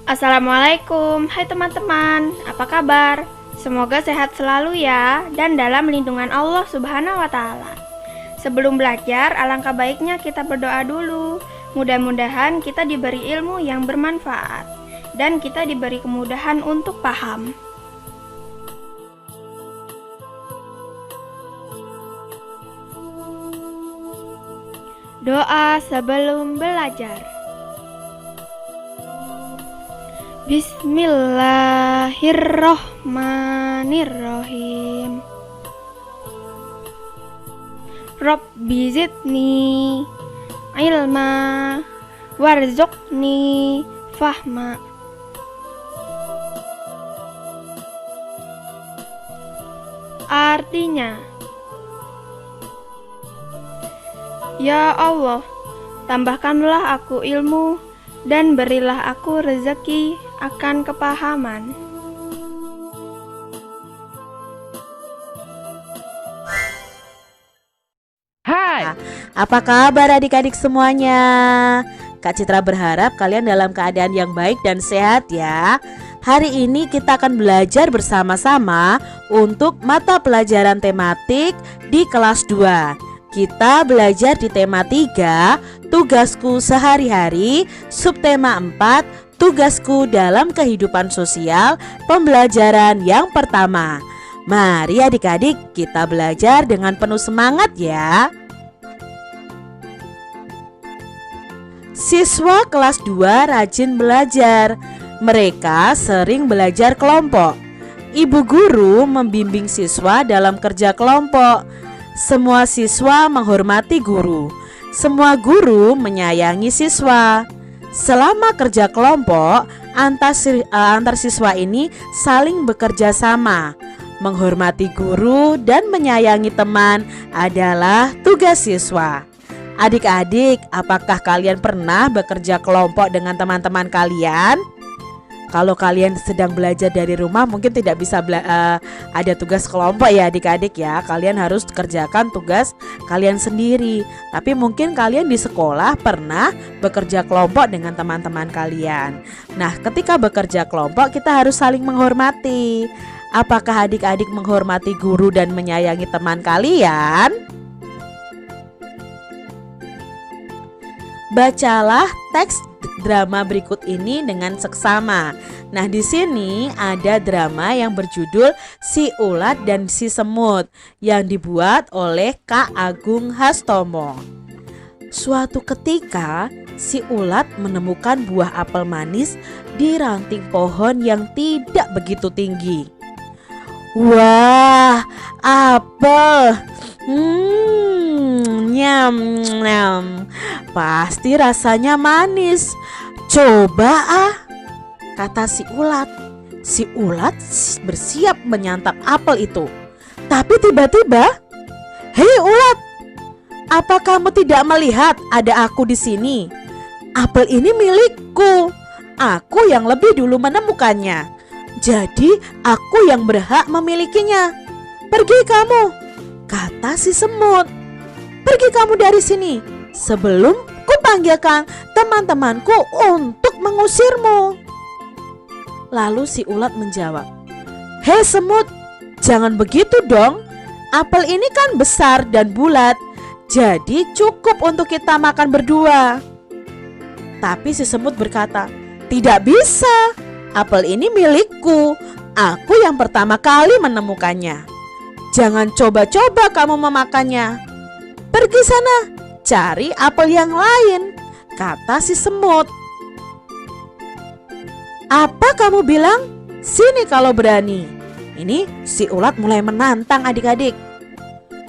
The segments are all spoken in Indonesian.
Assalamualaikum, hai teman-teman, apa kabar? Semoga sehat selalu ya, dan dalam lindungan Allah Subhanahu wa Ta'ala. Sebelum belajar, alangkah baiknya kita berdoa dulu. Mudah-mudahan kita diberi ilmu yang bermanfaat, dan kita diberi kemudahan untuk paham. Doa sebelum belajar. Bismillahirrohmanirrohim. Rabbi zidni ilma warzuqni fahma. Artinya, ya Allah, tambahkanlah aku ilmu dan berilah aku rezeki akan kepahaman. Hai, apa kabar adik-adik semuanya? Kak Citra berharap kalian dalam keadaan yang baik dan sehat ya. Hari ini kita akan belajar bersama-sama untuk mata pelajaran tematik di kelas 2. Kita belajar di tema 3, tugasku sehari-hari, subtema 4, tugasku dalam kehidupan sosial, pembelajaran yang pertama. Mari adik-adik kita belajar dengan penuh semangat ya. Siswa kelas 2 rajin belajar. Mereka sering belajar kelompok. Ibu guru membimbing siswa dalam kerja kelompok. Semua siswa menghormati guru. Semua guru menyayangi siswa. Selama kerja kelompok, antar siswa ini saling bekerja sama. Menghormati guru dan menyayangi teman adalah tugas siswa. Adik-adik, apakah kalian pernah bekerja kelompok dengan teman-teman kalian? Kalau kalian sedang belajar dari rumah mungkin tidak bisa ada tugas kelompok ya adik-adik ya. Kalian harus kerjakan tugas kalian sendiri. Tapi mungkin kalian di sekolah pernah bekerja kelompok dengan teman-teman kalian. Nah, ketika bekerja kelompok kita harus saling menghormati. Apakah adik-adik menghormati guru dan menyayangi teman kalian? Bacalah teks drama berikut ini dengan seksama. Nah, di sini ada drama yang berjudul Si Ulat dan Si Semut yang dibuat oleh Kak Agung Hastomo. Suatu ketika, si ulat menemukan buah apel manis di ranting pohon yang tidak begitu tinggi. Wah, apel. Nyam, nyam. Pasti rasanya manis. Coba kata si ulat. Si ulat bersiap menyantap apel itu. Tapi tiba-tiba, "Hei ulat, apa kamu tidak melihat ada aku di sini? Apel ini milikku. Aku yang lebih dulu menemukannya. Jadi aku yang berhak memilikinya. Pergi kamu," kata si semut. "Pergi kamu dari sini sebelum kupanggilkan teman-temanku untuk mengusirmu." Lalu si ulat menjawab, "Hei semut, jangan begitu dong. Apel ini kan besar dan bulat, jadi cukup untuk kita makan berdua." Tapi si semut berkata, "Tidak bisa. Apel ini milikku. Aku yang pertama kali menemukannya. Jangan coba-coba kamu memakannya. Pergi sana, cari apel yang lain," kata si semut. "Apa kamu bilang? Sini kalau berani." Ini si ulat mulai menantang adik-adik.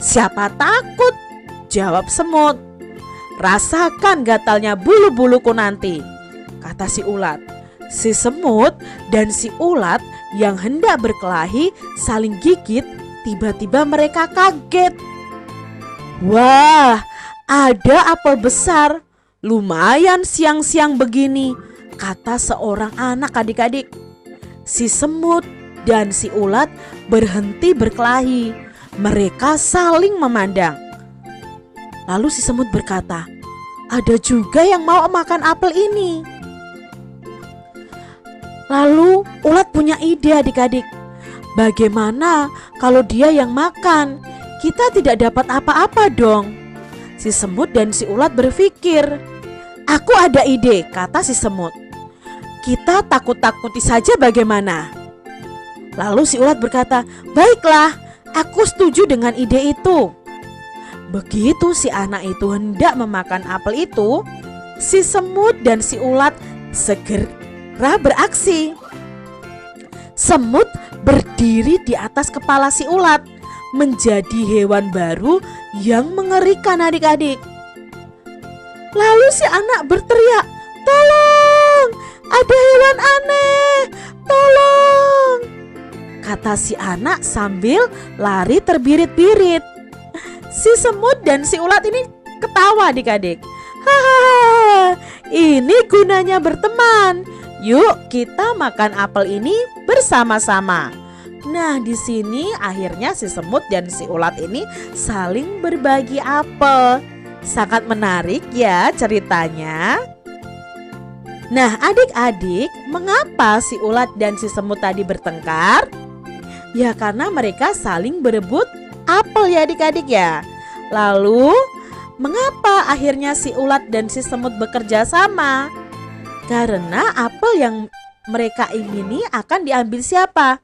"Siapa takut?" jawab semut. "Rasakan gatalnya bulu-buluku nanti," kata si ulat. Si semut dan si ulat yang hendak berkelahi saling gigit. Tiba-tiba mereka kaget. "Wah, ada apel besar. Lumayan siang-siang begini," kata seorang anak adik-adik. Si semut dan si ulat berhenti berkelahi. Mereka saling memandang. Lalu si semut berkata, "Ada juga yang mau makan apel ini." Lalu ulat punya ide adik-adik. Bagaimana kalau dia yang makan? Kita tidak dapat apa-apa dong. Si semut dan si ulat berpikir. Aku ada ide, kata si semut. Kita takut-takuti saja bagaimana? Lalu si ulat berkata, baiklah, aku setuju dengan ide itu. Begitu si anak itu hendak memakan apel itu, si semut dan si ulat segera beraksi. Semut berdiri di atas kepala si ulat, menjadi hewan baru yang mengerikan adik-adik. Lalu si anak berteriak, tolong, ada hewan aneh, tolong, kata si anak sambil lari terbirit-birit. Si semut dan si ulat ini ketawa adik-adik. Hahaha, ini gunanya berteman. Yuk kita makan apel ini bersama-sama. Nah, di sini akhirnya si semut dan si ulat ini saling berbagi apel. Sangat menarik ya ceritanya. Nah, adik-adik, mengapa si ulat dan si semut tadi bertengkar? Ya karena mereka saling berebut apel ya adik-adik ya. Lalu, mengapa akhirnya si ulat dan si semut bekerja sama? Karena apel yang mereka ingini akan diambil siapa?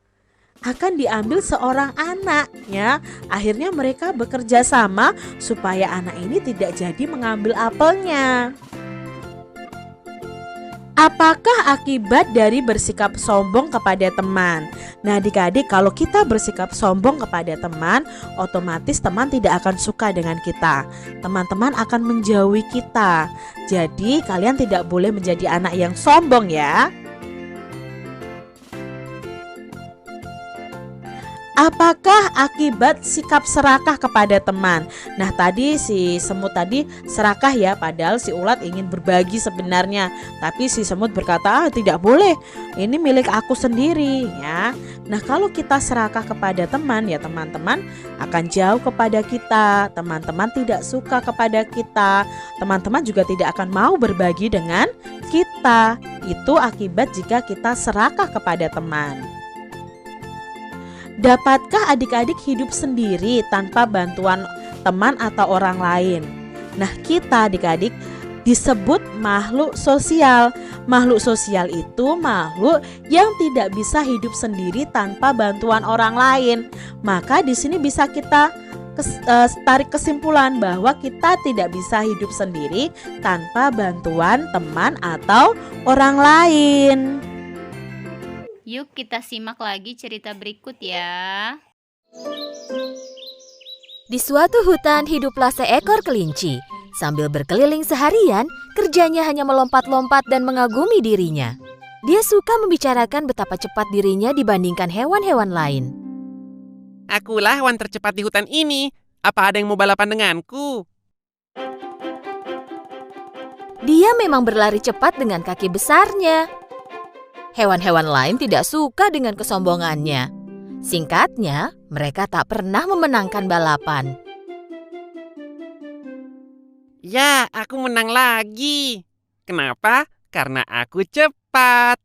Akan diambil seorang anak ya. Akhirnya mereka bekerja sama supaya anak ini tidak jadi mengambil apelnya. Apakah akibat dari bersikap sombong kepada teman? Nah adik-adik, kalau kita bersikap sombong kepada teman, otomatis teman tidak akan suka dengan kita. Teman-teman akan menjauhi kita. Jadi kalian tidak boleh menjadi anak yang sombong ya. Apakah akibat sikap serakah kepada teman? Nah tadi si semut tadi serakah ya, padahal si ulat ingin berbagi sebenarnya. Tapi si semut berkata, tidak boleh, ini milik aku sendiri ya. Nah kalau kita serakah kepada teman ya teman-teman akan jauh kepada kita. Teman-teman tidak suka kepada kita. Teman-teman juga tidak akan mau berbagi dengan kita. Itu akibat jika kita serakah kepada teman. Dapatkah adik-adik hidup sendiri tanpa bantuan teman atau orang lain? Nah kita adik-adik disebut makhluk sosial. Makhluk sosial itu makhluk yang tidak bisa hidup sendiri tanpa bantuan orang lain. Maka di sini bisa kita tarik kesimpulan bahwa kita tidak bisa hidup sendiri tanpa bantuan teman atau orang lain. Yuk kita simak lagi cerita berikut ya. Di suatu hutan hiduplah seekor kelinci. Sambil berkeliling seharian, kerjanya hanya melompat-lompat dan mengagumi dirinya. Dia suka membicarakan betapa cepat dirinya dibandingkan hewan-hewan lain. Akulah hewan tercepat di hutan ini. Apa ada yang mau balapan denganku? Dia memang berlari cepat dengan kaki besarnya. Hewan-hewan lain tidak suka dengan kesombongannya. Singkatnya, mereka tak pernah memenangkan balapan. Ya, aku menang lagi. Kenapa? Karena aku cepat.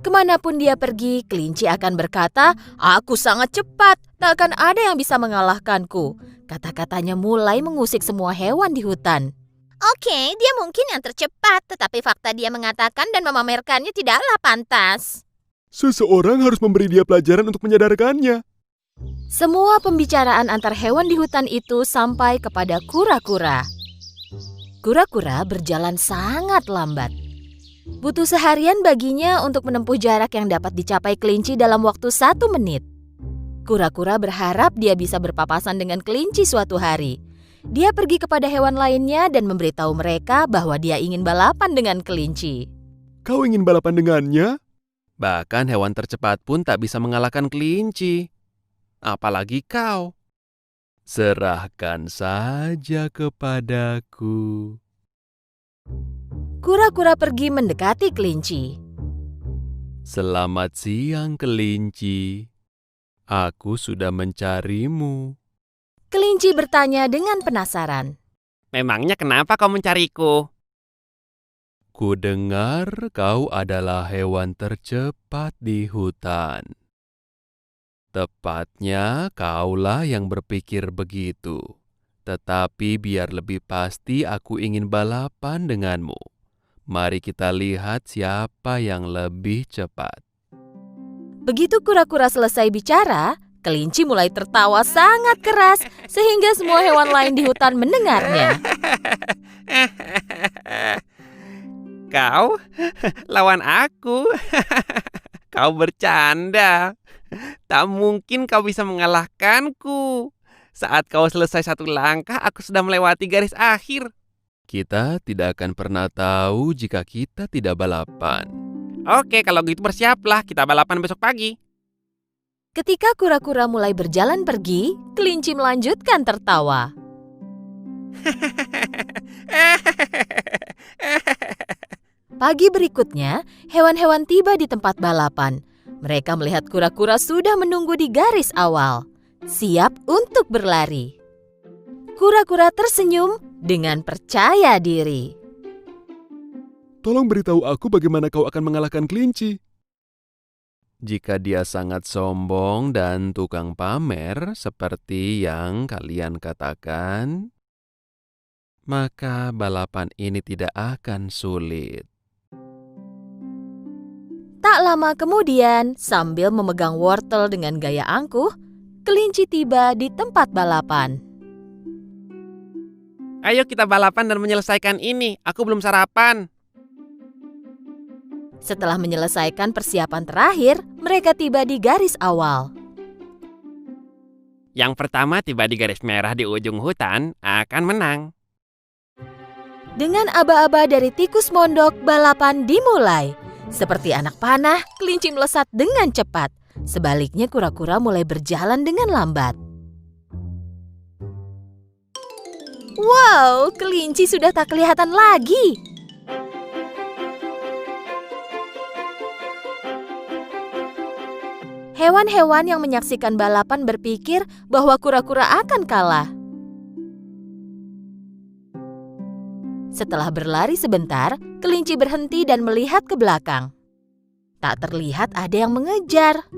Kemanapun dia pergi, kelinci akan berkata, "Aku sangat cepat, tak akan ada yang bisa mengalahkanku." Kata-katanya mulai mengusik semua hewan di hutan. Oke, dia mungkin yang tercepat, tetapi fakta dia mengatakan dan memamerkannya tidaklah pantas. Seseorang harus memberi dia pelajaran untuk menyadarkannya. Semua pembicaraan antar hewan di hutan itu sampai kepada kura-kura. Kura-kura berjalan sangat lambat. Butuh seharian baginya untuk menempuh jarak yang dapat dicapai kelinci dalam waktu 1 menit. Kura-kura berharap dia bisa berpapasan dengan kelinci suatu hari. Dia pergi kepada hewan lainnya dan memberitahu mereka bahwa dia ingin balapan dengan kelinci. Kau ingin balapan dengannya? Bahkan hewan tercepat pun tak bisa mengalahkan kelinci. Apalagi kau. Serahkan saja kepadaku. Kura-kura pergi mendekati kelinci. Selamat siang, kelinci. Aku sudah mencarimu. Kelinci bertanya dengan penasaran. Memangnya kenapa kau mencariku? Kudengar kau adalah hewan tercepat di hutan. Tepatnya kaulah yang berpikir begitu. Tetapi biar lebih pasti aku ingin balapan denganmu. Mari kita lihat siapa yang lebih cepat. Begitu kura-kura selesai bicara, kelinci mulai tertawa sangat keras sehingga semua hewan lain di hutan mendengarnya. Kau lawan aku. Kau bercanda. Tak mungkin kau bisa mengalahkanku. Saat kau selesai satu langkah, aku sudah melewati garis akhir. Kita tidak akan pernah tahu jika kita tidak balapan. Oke, kalau gitu bersiaplah. Kita balapan besok pagi. Ketika kura-kura mulai berjalan pergi, kelinci melanjutkan tertawa. Pagi berikutnya, hewan-hewan tiba di tempat balapan. Mereka melihat kura-kura sudah menunggu di garis awal, siap untuk berlari. Kura-kura tersenyum dengan percaya diri. Tolong beritahu aku bagaimana kau akan mengalahkan kelinci. Jika dia sangat sombong dan tukang pamer seperti yang kalian katakan, maka balapan ini tidak akan sulit. Tak lama kemudian, sambil memegang wortel dengan gaya angkuh, kelinci tiba di tempat balapan. Ayo kita balapan dan menyelesaikan ini. Aku belum sarapan. Setelah menyelesaikan persiapan terakhir, mereka tiba di garis awal. Yang pertama tiba di garis merah di ujung hutan akan menang. Dengan aba-aba dari tikus mondok, balapan dimulai. Seperti anak panah, kelinci melesat dengan cepat. Sebaliknya kura-kura mulai berjalan dengan lambat. Wow, kelinci sudah tak kelihatan lagi. Hewan-hewan yang menyaksikan balapan berpikir bahwa kura-kura akan kalah. Setelah berlari sebentar, kelinci berhenti dan melihat ke belakang. Tak terlihat ada yang mengejar.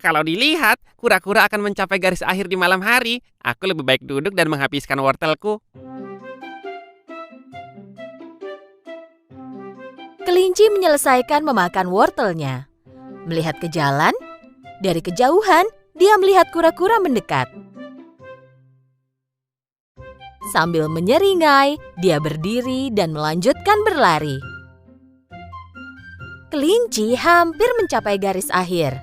Kalau dilihat, kura-kura akan mencapai garis akhir di malam hari. Aku lebih baik duduk dan menghabiskan wortelku. Kelinci menyelesaikan memakan wortelnya. Melihat ke jalan, dari kejauhan dia melihat kura-kura mendekat. Sambil menyeringai, dia berdiri dan melanjutkan berlari. Kelinci hampir mencapai garis akhir.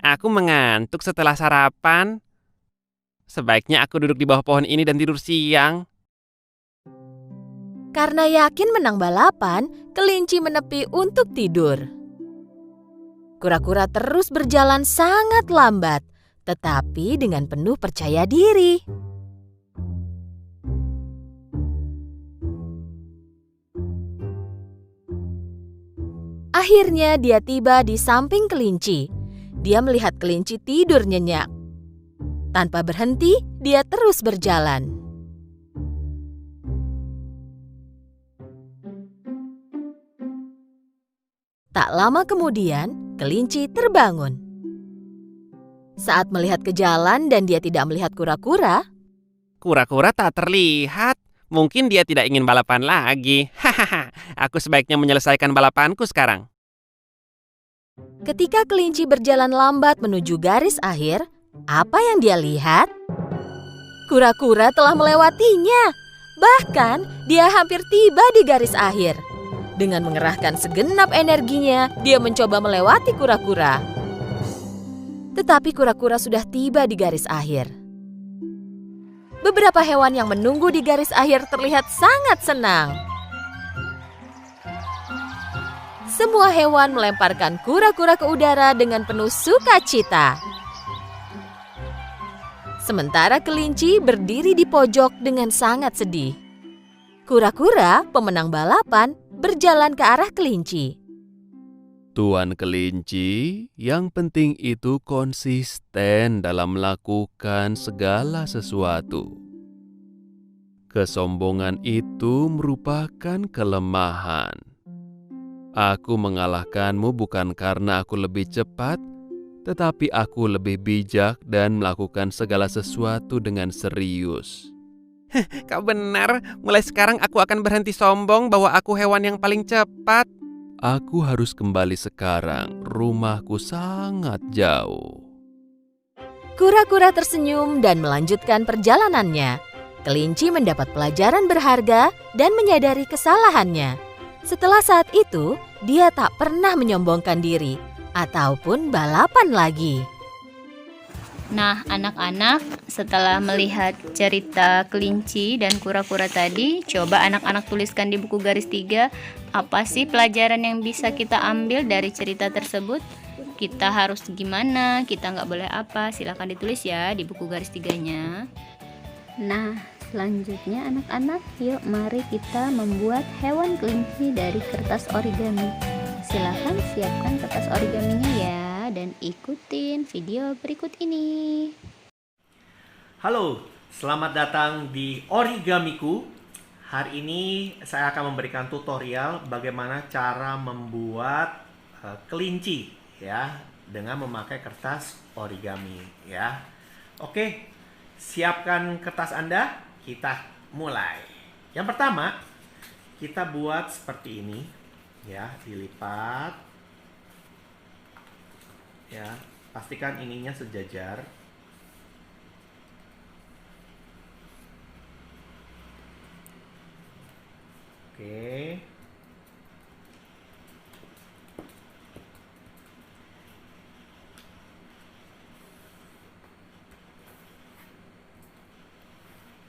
Aku mengantuk setelah sarapan. Sebaiknya aku duduk di bawah pohon ini dan tidur siang. Karena yakin menang balapan, kelinci menepi untuk tidur. Kura-kura terus berjalan sangat lambat, tetapi dengan penuh percaya diri. Akhirnya dia tiba di samping kelinci. Dia melihat kelinci tidur nyenyak. Tanpa berhenti, dia terus berjalan. Tak lama kemudian, kelinci terbangun. Saat melihat ke jalan dan dia tidak melihat kura-kura, Kura-kura tak terlihat. Mungkin dia tidak ingin balapan lagi. Hahaha, aku sebaiknya menyelesaikan balapanku sekarang. ketika kelinci berjalan lambat menuju garis akhir, apa yang dia lihat? Kura-kura telah melewatinya. Bahkan, dia hampir tiba di garis akhir. Dengan mengerahkan segenap energinya, dia mencoba melewati kura-kura. Tetapi kura-kura sudah tiba di garis akhir. Beberapa hewan yang menunggu di garis akhir terlihat sangat senang. Semua hewan melemparkan kura-kura ke udara dengan penuh sukacita. Sementara kelinci berdiri di pojok dengan sangat sedih. Kura-kura, pemenang balapan, berjalan ke arah kelinci. Tuan kelinci, yang penting itu konsisten dalam melakukan segala sesuatu. Kesombongan itu merupakan kelemahan. Aku mengalahkanmu bukan karena aku lebih cepat, tetapi aku lebih bijak dan melakukan segala sesuatu dengan serius. Kau benar, mulai sekarang aku akan berhenti sombong bahwa aku hewan yang paling cepat. Aku harus kembali sekarang, rumahku sangat jauh. Kura-kura tersenyum dan melanjutkan perjalanannya. Kelinci mendapat pelajaran berharga dan menyadari kesalahannya. Setelah saat itu, dia tak pernah menyombongkan diri ataupun balapan lagi. Nah, anak-anak, setelah melihat cerita kelinci dan kura-kura tadi, coba anak-anak tuliskan di buku garis 3, apa sih pelajaran yang bisa kita ambil dari cerita tersebut? Kita harus gimana? Kita nggak boleh apa? Silakan ditulis ya di buku garis 3-nya. Nah, selanjutnya anak-anak, yuk mari kita membuat hewan kelinci dari kertas origami. Silakan siapkan kertas origaminya ya, dan ikutin video berikut ini. Halo, selamat datang di Origamiku. Hari ini saya akan memberikan tutorial bagaimana cara membuat kelinci ya, dengan memakai kertas origami ya. Oke, siapkan kertas Anda, kita mulai. Yang pertama, kita buat seperti ini ya, dilipat. Ya, pastikan ininya sejajar. Oke.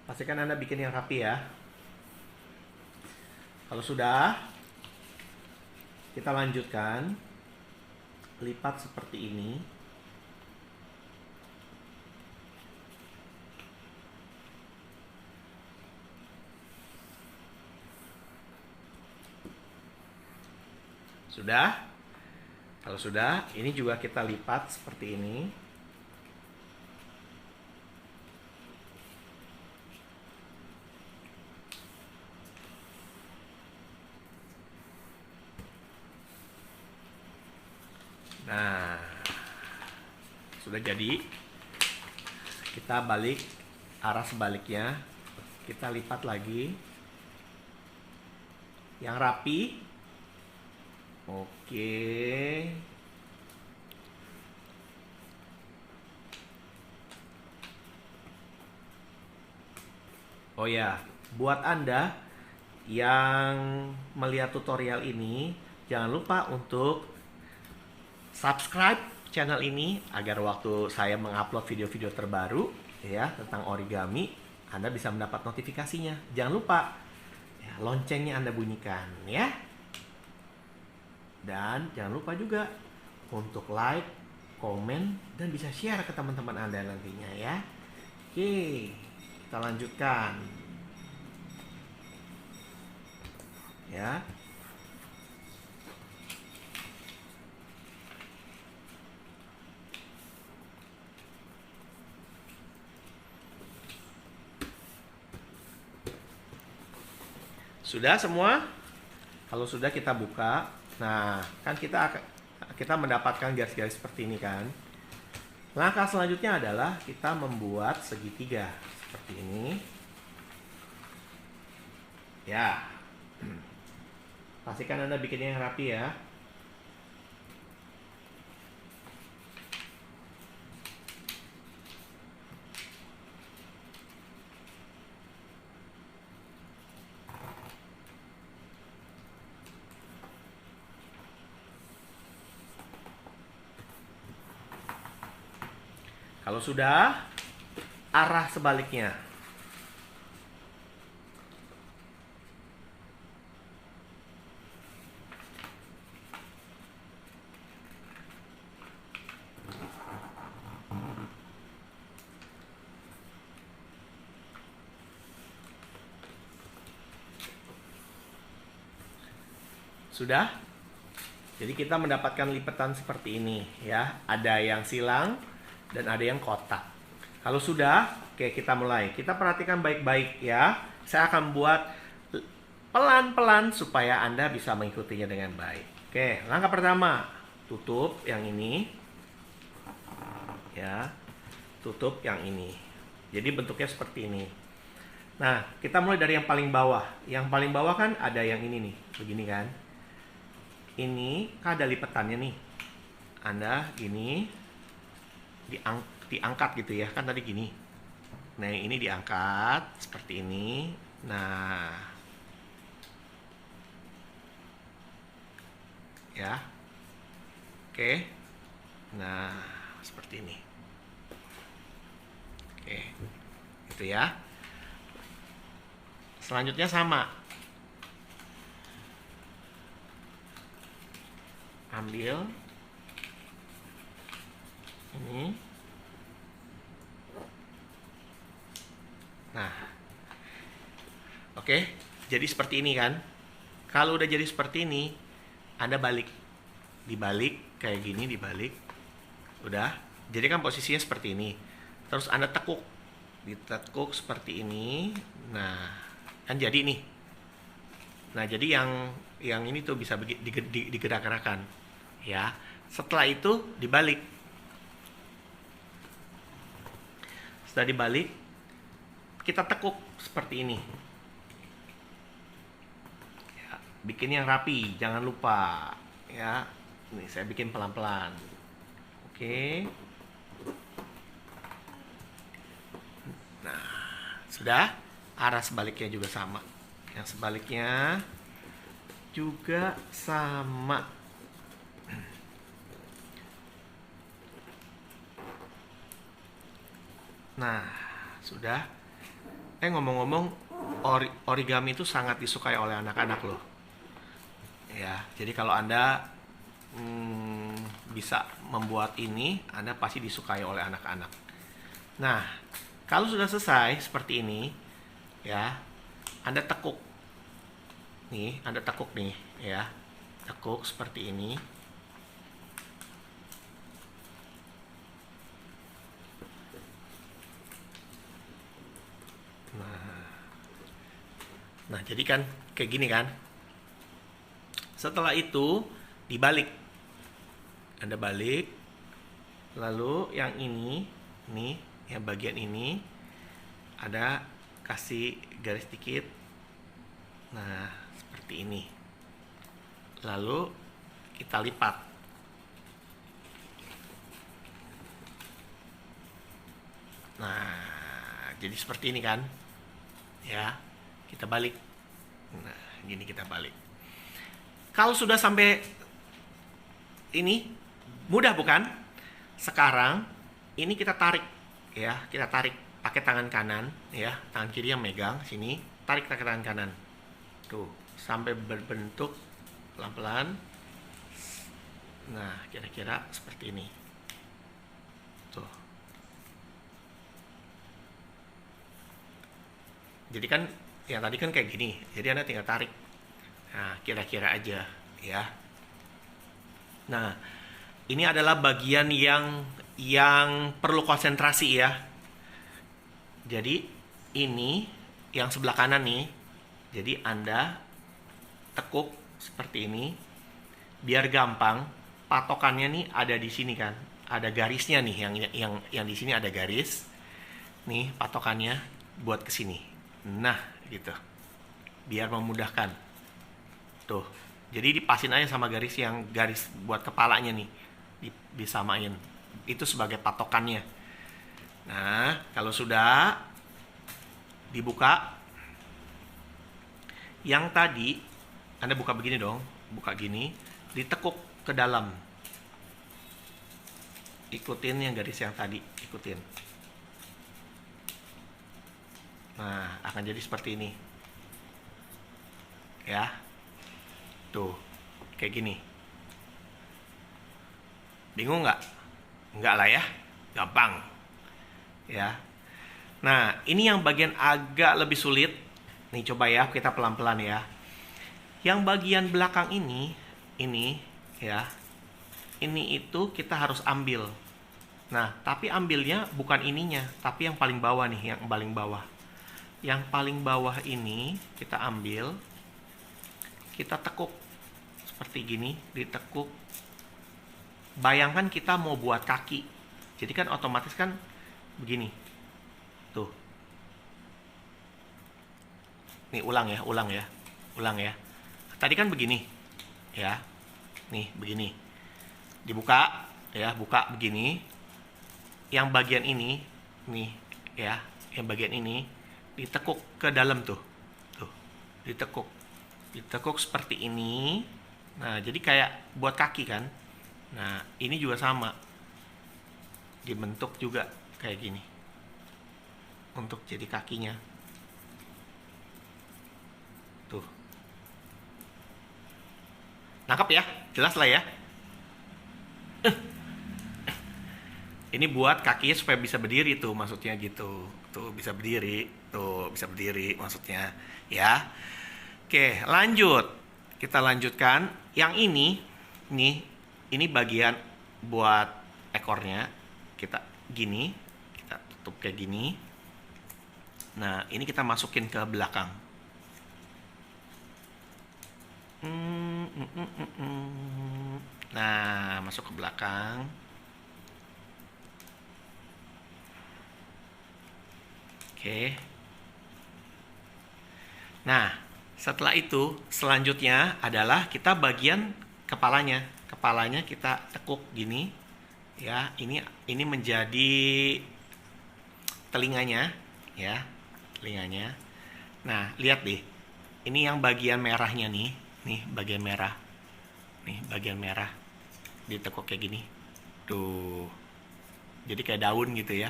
Pastikan Anda bikin yang rapi ya. Kalau sudah, kita lanjutkan. Lipat seperti ini. Sudah? Kalau sudah, ini juga kita lipat seperti ini. Nah, sudah jadi. Kita balik arah sebaliknya. Kita lipat lagi. Yang rapi. Oke. Oh ya, buat Anda yang melihat tutorial ini, jangan lupa untuk subscribe channel ini agar waktu saya mengupload video-video terbaru ya tentang origami, Anda bisa mendapat notifikasinya. Jangan lupa ya, loncengnya Anda bunyikan ya. Dan jangan lupa juga untuk like, komen, dan bisa share ke teman-teman Anda nantinya ya. Oke, kita lanjutkan ya. Sudah semua? Kalau sudah kita buka. Nah, kan kita mendapatkan garis-garis seperti ini kan. Langkah selanjutnya adalah kita membuat segitiga seperti ini. Ya. Pastikan Anda bikinnya yang rapi ya. Kalau sudah, arah sebaliknya. Sudah? Jadi kita mendapatkan lipatan seperti ini ya. Ada yang silang dan ada yang kotak. Kalau sudah, oke, kita mulai. Kita perhatikan baik-baik ya. Saya akan buat pelan-pelan supaya Anda bisa mengikutinya dengan baik. Oke, langkah pertama, tutup yang ini. Ya. Tutup yang ini. Jadi bentuknya seperti ini. Nah, kita mulai dari yang paling bawah. Yang paling bawah kan ada yang ini nih, begini kan. Ini kan ada lipetannya nih. Anda gini diangkat gitu ya, kan tadi gini. Nah, ini diangkat seperti ini. Nah, ya. Oke. Nah, seperti ini. Oke. Gitu ya. Selanjutnya sama. Ambil ini. Nah. Oke, jadi seperti ini kan. Kalau udah jadi seperti ini, Anda balik. Dibalik kayak gini, dibalik. Udah. Jadi kan posisinya seperti ini. Terus Anda tekuk. Ditekuk seperti ini. Nah, kan jadi nih. Nah, jadi yang ini tuh bisa digerak-gerakan ya. Setelah itu dibalik. Setelah dibalik, kita tekuk seperti ini ya, bikin yang rapi, jangan lupa ya. Ini saya bikin pelan-pelan. Oke. Nah, sudah. Arah sebaliknya juga sama. Yang sebaliknya juga sama. Nah, sudah. Ngomong-ngomong, origami itu sangat disukai oleh anak-anak loh. Ya, jadi kalau Anda bisa membuat ini, Anda pasti disukai oleh anak-anak. Nah, kalau sudah selesai seperti ini, ya, Anda tekuk nih, Anda tekuk nih ya, tekuk seperti ini. Nah, jadi kan kayak gini kan. Setelah itu dibalik, Anda balik, lalu yang ini nih, yang bagian ini ada kasih garis dikit. Nah, seperti ini. Lalu kita lipat. Nah, jadi seperti ini kan. Ya, kita balik. Nah, gini kita balik. Kalau sudah sampai ini, mudah bukan? Sekarang ini kita tarik ya, kita tarik pakai tangan kanan ya, tangan kiri yang megang sini, tarik pakai tangan kanan. Tuh, sampai berbentuk pelan-pelan. Nah, kira-kira seperti ini. Tuh. Jadi kan yang tadi kan kayak gini. Jadi Anda tinggal tarik. Nah, kira-kira aja ya. Nah, ini adalah bagian yang perlu konsentrasi ya. Jadi ini yang sebelah kanan nih. Jadi Anda tekuk seperti ini. Biar gampang, patokannya nih ada di sini kan. Ada garisnya nih, yang di sini ada garis. Nih patokannya buat ke sini. Nah, gitu. Biar memudahkan. Tuh. Jadi dipasin aja sama garis buat kepalanya nih. Disamain. Itu sebagai patokannya. Nah, kalau sudah dibuka, yang tadi Anda buka begini dong, buka gini, ditekuk ke dalam. Ikutin yang garis yang tadi, ikutin. Nah, akan jadi seperti ini. Ya. Tuh, kayak gini. Bingung nggak? Nggak lah ya, gampang. Ya. Nah, ini yang bagian agak lebih sulit. Nih, coba ya, kita pelan-pelan ya. Yang bagian belakang ini ya. Ini itu kita harus ambil. Nah, tapi ambilnya bukan ininya, tapi yang paling bawah nih, yang paling bawah. Yang paling bawah ini kita ambil, kita tekuk seperti gini, ditekuk. Bayangkan kita mau buat kaki. Jadi kan otomatis kan begini. Tuh. Nih ulang ya. Tadi kan begini. Ya. Nih, begini. Dibuka, ya, buka begini. Yang bagian ini, nih, ya, yang bagian ini ditekuk ke dalam tuh. Tuh, ditekuk seperti ini. Nah, jadi kayak buat kaki kan. Nah, ini juga sama. Dibentuk juga kayak gini. Untuk jadi kakinya. Tuh. Nangkep ya? Jelas lah ya? Ini buat kakinya supaya bisa berdiri tuh, maksudnya gitu. Tuh, bisa berdiri. Tuh, bisa berdiri maksudnya. Ya. Oke, lanjut. Kita lanjutkan. Yang ini, nih, ini bagian buat ekornya. Kita gini. Kita tutup kayak gini. Nah, ini kita masukin ke belakang. Nah, masuk ke belakang. Oke. Nah, setelah itu selanjutnya adalah kita bagian kepalanya. Kepalanya kita tekuk gini. Ya, ini menjadi telinganya, ya. Telinganya. Nah, lihat deh. Ini yang bagian merahnya nih. Nih, bagian merah. Nih, bagian merah. Ditekuk kayak gini. Tuh. Jadi kayak daun gitu ya.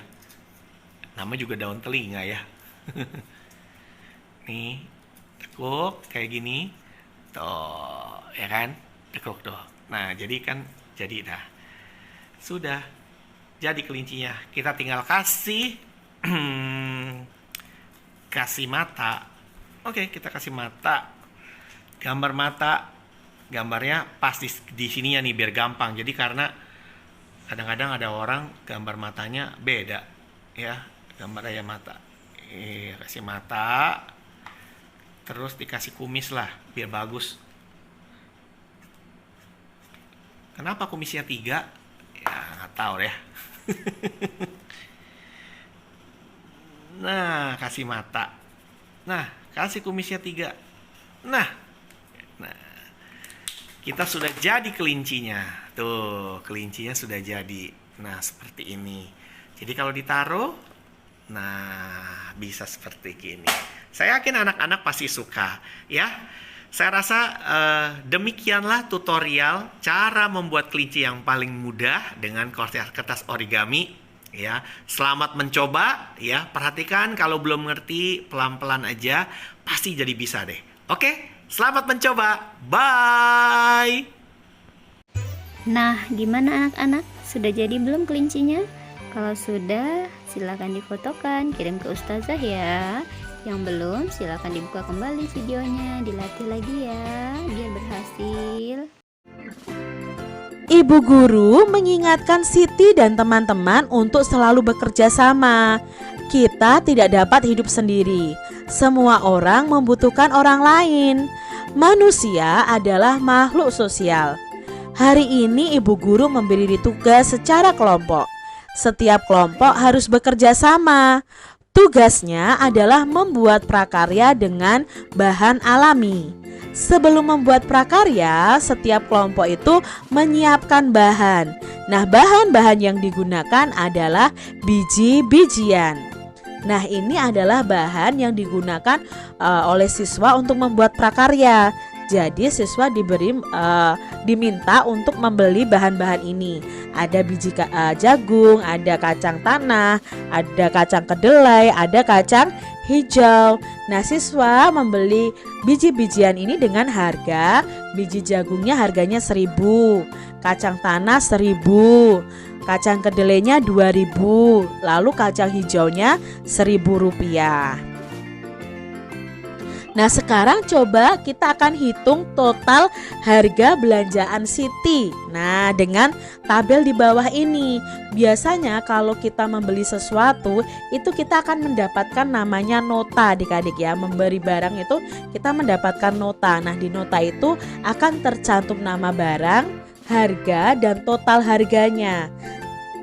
Nama juga daun telinga ya. Nih, tekuk kayak gini. Tuh, ya kan? Tekuk tuh. Nah, jadi dah. Sudah. Jadi kelincinya. Kita tinggal kasih mata. Oke, kita kasih mata. Gambar mata. Gambarnya pas di sininya nih biar gampang. Jadi karena kadang-kadang ada orang gambar matanya beda. Ya, gambar aja mata. Kasih mata. Terus dikasih kumis lah biar bagus. Kenapa kumisnya 3? Ya, nggak tahu deh. Nah, kasih mata. Nah, kasih kumisnya 3. Nah, kita sudah jadi kelincinya. Tuh, kelincinya sudah jadi. Nah, seperti ini. Jadi kalau ditaruh, nah, bisa seperti gini. Saya yakin anak-anak pasti suka, ya. Saya rasa demikianlah tutorial cara membuat kelinci yang paling mudah dengan kertas origami. Ya, selamat mencoba. Ya, perhatikan kalau belum ngerti pelan-pelan aja, pasti jadi bisa deh. Oke, selamat mencoba. Bye. Nah, gimana anak-anak? Sudah jadi belum kelincinya? Kalau sudah, silakan difotokan, kirim ke Ustazah ya. Yang belum, silakan dibuka kembali videonya, dilatih lagi ya, biar berhasil. Ibu guru mengingatkan Siti dan teman-teman untuk selalu bekerja sama. Kita tidak dapat hidup sendiri. Semua orang membutuhkan orang lain. Manusia adalah makhluk sosial. Hari ini ibu guru memberi tugas secara kelompok. Setiap kelompok harus bekerja sama. Tugasnya adalah membuat prakarya dengan bahan alami. Sebelum membuat prakarya, setiap kelompok itu menyiapkan bahan. Nah, bahan-bahan yang digunakan adalah biji-bijian. Nah, ini adalah bahan yang digunakan oleh siswa untuk membuat prakarya. Jadi siswa diminta untuk membeli bahan-bahan ini. Ada biji jagung, ada kacang tanah, ada kacang kedelai, ada kacang hijau. Nah, siswa membeli biji-bijian ini dengan harga biji jagungnya harganya 1.000, kacang tanah 1.000, kacang kedelainya 2.000, lalu kacang hijaunya Rp1.000. Nah, sekarang coba kita akan hitung total harga belanjaan Siti. Nah, dengan tabel di bawah ini. Biasanya kalau kita membeli sesuatu, itu kita akan mendapatkan namanya nota adik-adik ya. Memberi barang itu kita mendapatkan nota. Nah, di nota itu akan tercantum nama barang, harga, dan total harganya.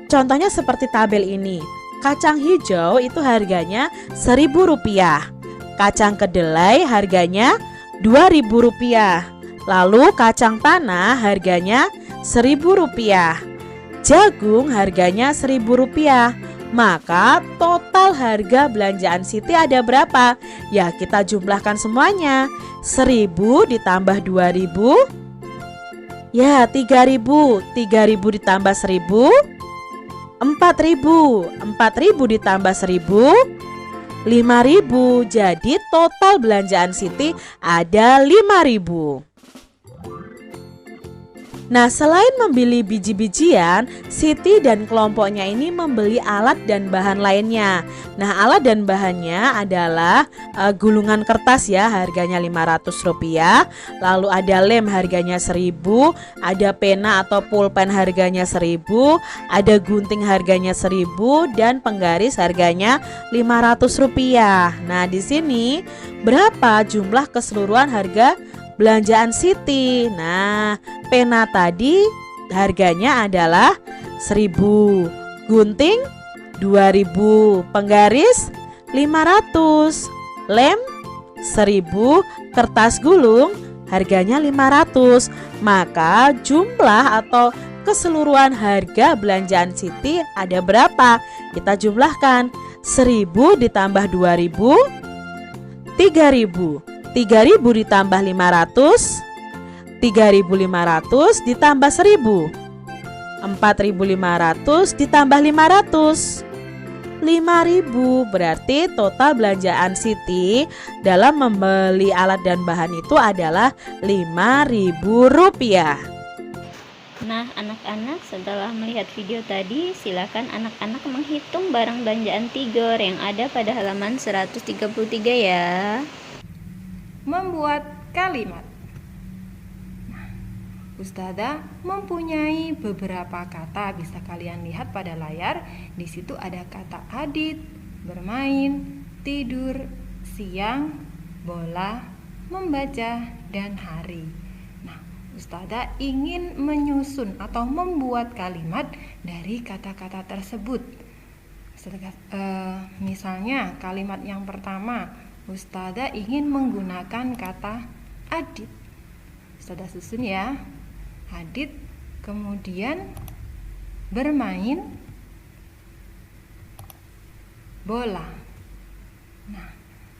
Contohnya seperti tabel ini. Kacang hijau itu harganya Rp1.000. Kacang kedelai harganya Rp2.000. Lalu kacang tanah harganya Rp1.000. Jagung harganya Rp1.000. Maka total harga belanjaan Siti ada berapa? Ya, kita jumlahkan semuanya. 1.000 ditambah 2.000. Ya, 3.000. 3.000 ditambah 1.000. 4.000. 4.000 ditambah 1.000. 5.000. Jadi total belanjaan Siti ada 5.000. Nah, selain membeli biji-bijian, Siti dan kelompoknya ini membeli alat dan bahan lainnya. Nah, alat dan bahannya adalah gulungan kertas ya, harganya Rp500. Lalu ada lem harganya 1.000, ada pena atau pulpen harganya 1.000, ada gunting harganya 1.000, dan penggaris harganya Rp500. Nah, di sini berapa jumlah keseluruhan harga belanjaan Siti? Nah, pena tadi harganya adalah 1.000, gunting 2.000, penggaris 500, lem 1.000, kertas gulung harganya 500. Maka jumlah atau keseluruhan harga belanjaan Siti ada berapa? Kita jumlahkan. 1.000 ditambah 2.000, 3.000. 3.000 ditambah 500, 3.500 ditambah 1.000, 4.500 ditambah 500, 5.000. Berarti total belanjaan Siti dalam membeli alat dan bahan itu adalah Rp5.000. Nah, anak-anak setelah melihat video tadi, silakan anak-anak menghitung barang belanjaan Tigor yang ada pada halaman 133 ya. Membuat kalimat. Nah, Ustazah mempunyai beberapa kata, bisa kalian lihat pada layar. Di situ ada kata adit, bermain, tidur, siang, bola, membaca, dan hari. Nah, Ustazah ingin menyusun atau membuat kalimat dari kata-kata tersebut. Misalnya kalimat yang pertama, Ustazah ingin menggunakan kata adit. Ustazah susun ya. Adit, kemudian bermain bola. Nah,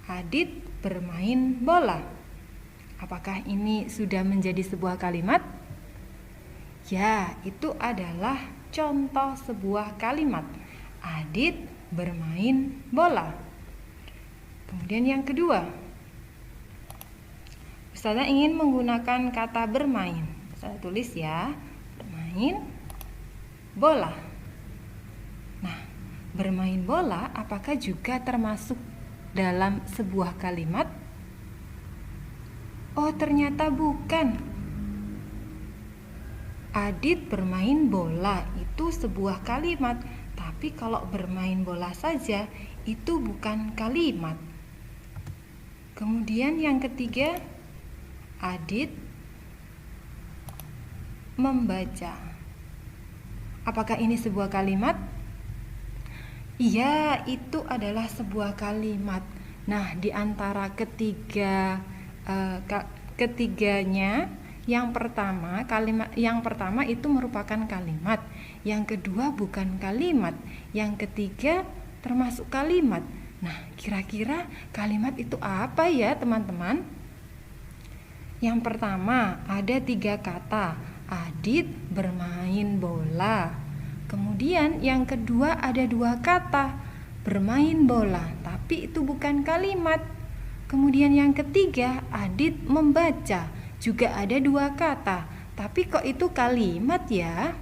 adit bermain bola. Apakah ini sudah menjadi sebuah kalimat? Ya, itu adalah contoh sebuah kalimat. Adit bermain bola. Kemudian yang kedua, Ustazah ingin menggunakan kata bermain. Ustazah tulis ya, bermain bola. Nah, bermain bola apakah juga termasuk dalam sebuah kalimat? Oh, ternyata bukan. Adit bermain bola itu sebuah kalimat, tapi kalau bermain bola saja itu bukan kalimat. Kemudian yang ketiga, Adit membaca. Apakah ini sebuah kalimat? Iya, itu adalah sebuah kalimat. Nah, di antara ketiganya, kalimat yang pertama itu merupakan kalimat, yang kedua bukan kalimat, yang ketiga termasuk kalimat. Nah, kira-kira kalimat itu apa ya teman-teman? Yang pertama ada 3 kata, Adit bermain bola. Kemudian yang kedua ada 2 kata, bermain bola, tapi itu bukan kalimat. Kemudian yang ketiga, Adit membaca, juga ada 2 kata, tapi kok itu kalimat ya?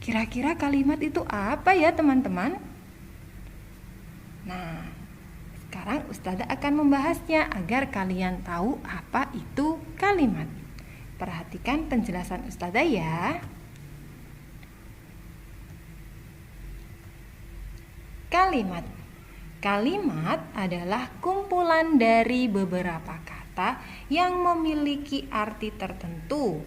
Kira-kira kalimat itu apa ya teman-teman? Nah, sekarang Ustazah akan membahasnya agar kalian tahu apa itu kalimat. Perhatikan penjelasan Ustazah ya. Kalimat. Kalimat adalah kumpulan dari beberapa kata yang memiliki arti tertentu.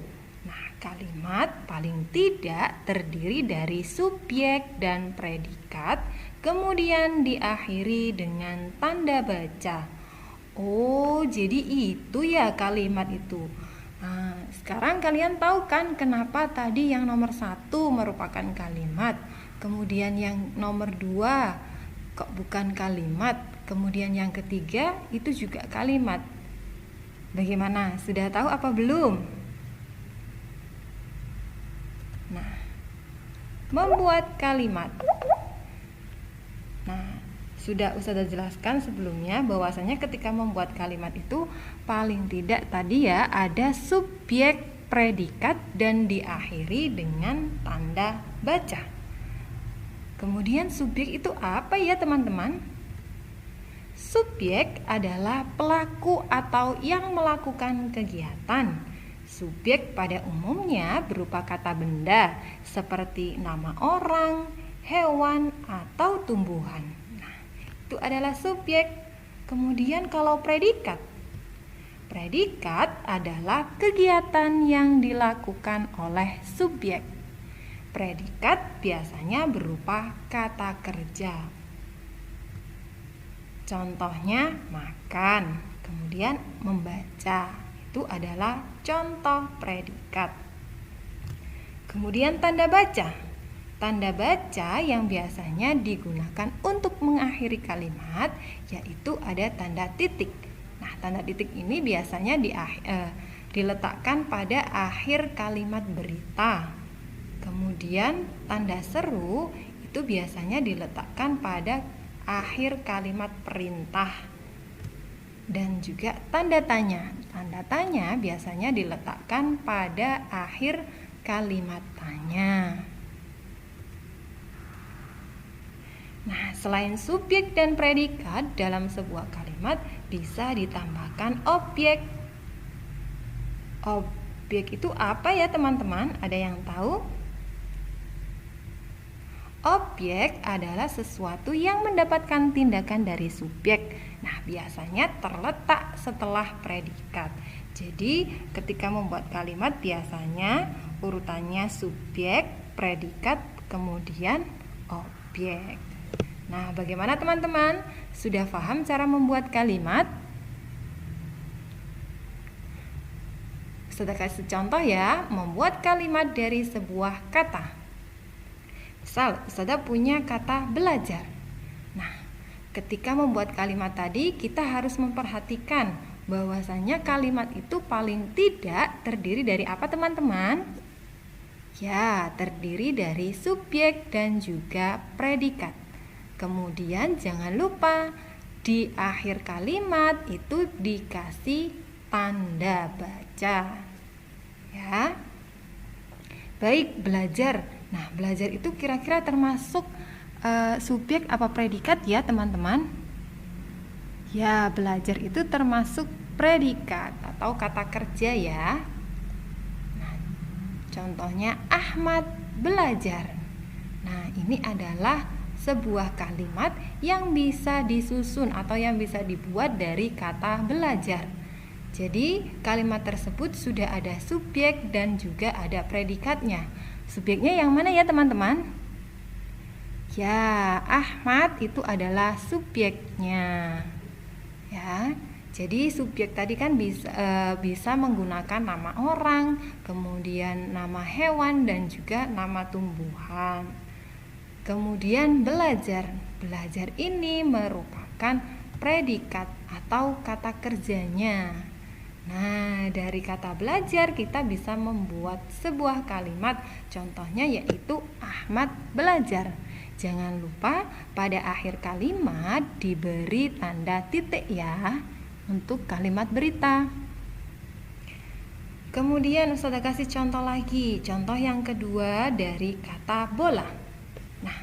Nah, kalimat paling tidak terdiri dari subjek dan predikat, kemudian diakhiri dengan tanda baca. Oh, jadi itu ya kalimat itu. Nah, sekarang kalian tahu kan kenapa tadi yang nomor 1 merupakan kalimat, kemudian yang nomor 2 kok bukan kalimat, kemudian yang ketiga itu juga kalimat. Bagaimana? Sudah tahu apa belum? Nah, membuat kalimat. Nah, sudah Ustazah jelaskan sebelumnya bahwasanya ketika membuat kalimat itu paling tidak tadi ya ada subjek, predikat, dan diakhiri dengan tanda baca. Kemudian subjek itu apa ya teman-teman? Subjek adalah pelaku atau yang melakukan kegiatan. Subjek pada umumnya berupa kata benda seperti nama orang, hewan, atau tumbuhan. Nah, itu adalah subjek. Kemudian kalau predikat. Predikat adalah kegiatan yang dilakukan oleh subjek. Predikat biasanya berupa kata kerja. Contohnya makan, kemudian membaca. Itu adalah contoh predikat. Kemudian tanda baca. Tanda baca yang biasanya digunakan untuk mengakhiri kalimat yaitu ada tanda titik. Nah, tanda titik ini biasanya diletakkan pada akhir kalimat berita. Kemudian tanda seru itu biasanya diletakkan pada akhir kalimat perintah. Dan juga tanda tanya. Tanda tanya biasanya diletakkan pada akhir kalimat tanya. Nah, selain subjek dan predikat dalam sebuah kalimat bisa ditambahkan objek. Objek itu apa ya teman-teman? Ada yang tahu? Objek adalah sesuatu yang mendapatkan tindakan dari subjek. Nah, biasanya terletak setelah predikat. Jadi, ketika membuat kalimat biasanya urutannya subjek, predikat, kemudian objek. Nah, bagaimana teman-teman? Sudah paham cara membuat kalimat? Saya kasih contoh ya, membuat kalimat dari sebuah kata. Misal, Ustazah punya kata belajar. Nah, ketika membuat kalimat tadi, kita harus memperhatikan bahwasanya kalimat itu paling tidak terdiri dari apa teman-teman? Ya, terdiri dari subjek dan juga predikat. Kemudian jangan lupa di akhir kalimat itu dikasih tanda baca. Ya. Baik, belajar. Nah, belajar itu kira-kira termasuk subjek apa predikat ya teman-teman? Ya, belajar itu termasuk predikat atau kata kerja ya. Nah, contohnya Ahmad belajar. Nah, ini adalah sebuah kalimat yang bisa disusun atau yang bisa dibuat dari kata belajar. Jadi, kalimat tersebut sudah ada subjek dan juga ada predikatnya. Subjeknya yang mana ya teman-teman? Ya, Ahmad itu adalah subjeknya. Ya, jadi subjek tadi kan bisa menggunakan nama orang, kemudian nama hewan dan juga nama tumbuhan. Kemudian belajar. Belajar ini merupakan predikat atau kata kerjanya. Nah, dari kata belajar kita bisa membuat sebuah kalimat. Contohnya yaitu Ahmad belajar. Jangan lupa pada akhir kalimat diberi tanda titik ya untuk kalimat berita. Kemudian Ustazah kasih contoh lagi. Contoh yang kedua dari kata bola. Nah,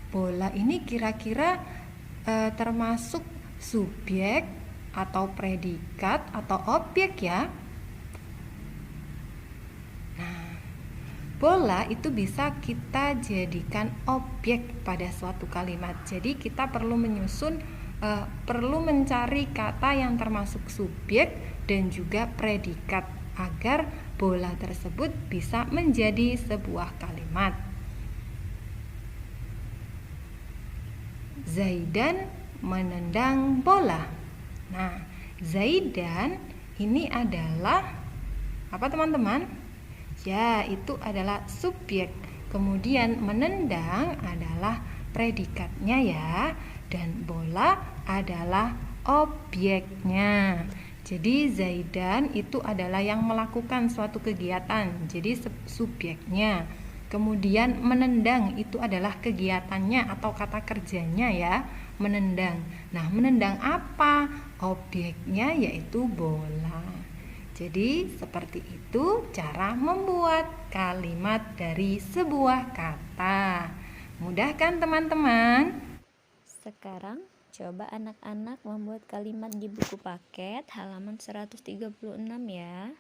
bola ini kira-kira termasuk subjek atau predikat atau objek ya. Nah, bola itu bisa kita jadikan objek pada suatu kalimat. Jadi kita perlu perlu mencari kata yang termasuk subjek dan juga predikat agar bola tersebut bisa menjadi sebuah kalimat. Zaidan menendang bola. Nah, Zaidan ini adalah apa teman-teman? Ya, itu adalah subjek. Kemudian menendang adalah predikatnya ya, dan bola adalah objeknya. Jadi Zaidan itu adalah yang melakukan suatu kegiatan, jadi subjeknya. Kemudian menendang itu adalah kegiatannya atau kata kerjanya ya, menendang. Nah, menendang apa? Objeknya yaitu bola. Jadi seperti itu cara membuat kalimat dari sebuah kata. Mudah kan teman-teman? Sekarang coba anak-anak membuat kalimat di buku paket halaman 136 ya.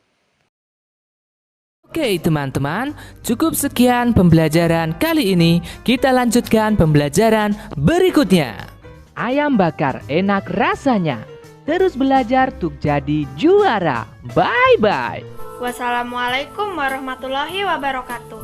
Oke teman-teman, cukup sekian pembelajaran kali ini. Kita lanjutkan pembelajaran berikutnya. Ayam bakar enak rasanya. Terus belajar untuk jadi juara. Bye-bye. Wassalamualaikum warahmatullahi wabarakatuh.